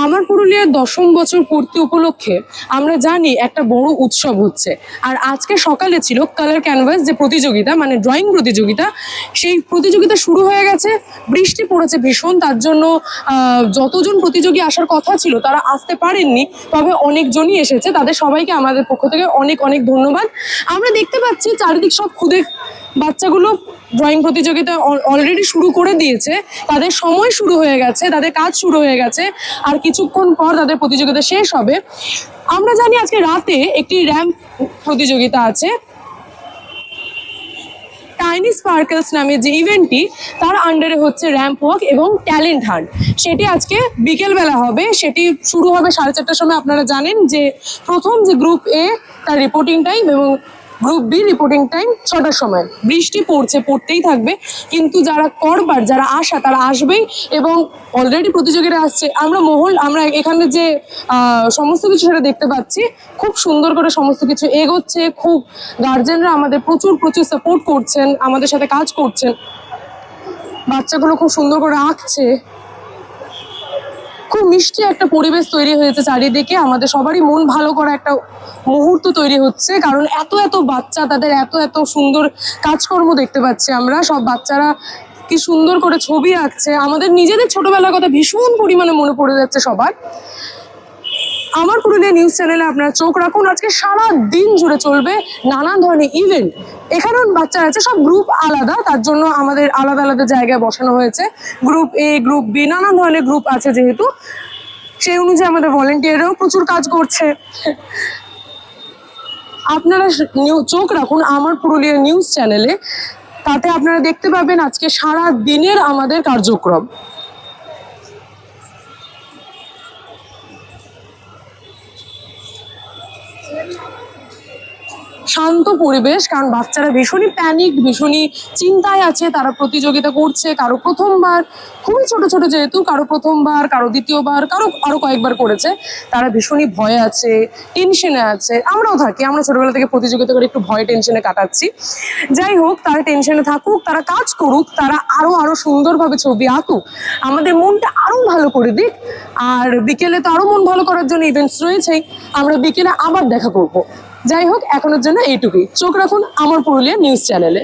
আমার পুরুলিয়ার 10ম বছর পূর্তি উপলক্ষে আমরা জানি একটা বড় উৎসব হচ্ছে। আর আজকে সকালে ছিল কালার ক্যানভাস যে প্রতিযোগিতা, মানে ড্রয়িং প্রতিযোগিতা। সেই প্রতিযোগিতা শুরু হয়ে গেছে, বৃষ্টি পড়েছে ভীষণ, তার জন্য যতজন প্রতিযোগী আসার কথা ছিল তারা আসতে পারেননি, তবে অনেকজনই এসেছে। তাদের সবাইকে আমাদের পক্ষ থেকে অনেক অনেক ধন্যবাদ। আমরা দেখতে পাচ্ছি চারিদিক সব খুদে বাচ্চাগুলো ড্রয়িং প্রতিযোগিতা অলরেডি শুরু করে দিয়েছে, তাদের সময় শুরু হয়ে গেছে, তাদের কাজ শুরু হয়ে গেছে, আর কিছুক্ষণ পর তাদের প্রতিযোগিতা শেষ হবে। আমরা জানি আজকে রাতে একটি র্যাম্প প্রতিযোগিতা আছে, টাইনি স্পার্কেলস নামে যে ইভেন্টটি, তার আন্ডারে হচ্ছে র্যাম্প ওয়াক এবং ট্যালেন্ট হান্ট। সেটি আজকে বিকেলবেলা হবে, সেটি শুরু হবে 4:30টার সময়। আপনারা জানেন যে প্রথম যে গ্রুপ এ তার রিপোর্টিং টাইম এবং গ্রুপ বি রিপোর্টিং টাইম 6টার সময়। বৃষ্টি পড়তেই থাকবে, কিন্তু যারা করবার, যারা আসা, তারা আসবেই। এবং অলরেডি প্রতিযোগীরা আসছে। আমরা এখানে যে সমস্ত কিছু সেটা দেখতে পাচ্ছি, খুব সুন্দর করে সমস্ত কিছু এগোচ্ছে। খুব গার্জেনরা আমাদের প্রচুর সাপোর্ট করছেন, আমাদের সাথে কাজ করছেন। বাচ্চাগুলো খুব সুন্দর করে আঁকছে। খুব মিষ্টি একটা পরিবেশ তৈরি হয়েছে চারিদিকে। আমাদের সবারই মন ভালো করা একটা মুহূর্ত তৈরি হচ্ছে, কারণ এত এত বাচ্চা, তাদের এত এত সুন্দর কাজকর্ম দেখতে পাচ্ছি আমরা। সব বাচ্চারা কি সুন্দর করে ছবি আঁকছে। আমাদের নিজেদের ছোটবেলার কথা ভীষণ পরিমাণে মনে পড়ে যাচ্ছে সবার। আমার পুরুলিয়া নিউজ চ্যানেলে আপনারা চোখ রাখুন। আজকে সারা দিন জুড়ে চলবে নানান ধরনের ইভেন্ট। এখানেও বাচ্চা আছে, সব গ্রুপ আলাদা, তার জন্য আমাদের আলাদা আলাদা জায়গায় বসানো হয়েছে। গ্রুপ এ, গ্রুপ বি, নানান ধরনের গ্রুপ আছে যেহেতু, সেই অনুযায়ী আমাদের ভলেন্টিয়াররাও প্রচুর কাজ করছে। আপনারা চোখ রাখুন আমার পুরুলিয়া নিউজ চ্যানেলে, তাতে আপনারা দেখতে পাবেন আজকে সারা দিনের আমাদের কার্যক্রম। শান্ত পরিবেশ, কারণ বাচ্চারা ভীষণই প্যানিক, ভীষণই চিন্তায় আছে। তারা প্রতিযোগিতা করছে, কারো প্রথমবার, খুবই ছোট ছোট যেহেতু, কারো প্রথমবার, কারো দ্বিতীয়বার, কারো আরো কয়েকবার করেছে। তারা ভীষণই ভয়ে আছে, টেনশনে আছে। আমরাও থাকি, আমরা ছোটবেলা থেকে প্রতিযোগিতা করে একটু ভয় টেনশনে কাটাচ্ছি। যাই হোক, তারা টেনশনে থাকুক, তারা কাজ করুক, তারা আরো সুন্দরভাবে ছবি আঁকুক, আমাদের মনটা আরো ভালো করে দিক। আর বিকেলে তো আরো মন ভালো করার জন্য ইভেন্টস রয়েছেই, আমরা বিকেলে আবার দেখা করবো। যাই হোক, এখনের জন্য এইটুকুই। চোখ রাখুন আমার পুরুলিয়া নিউজ চ্যানেলে।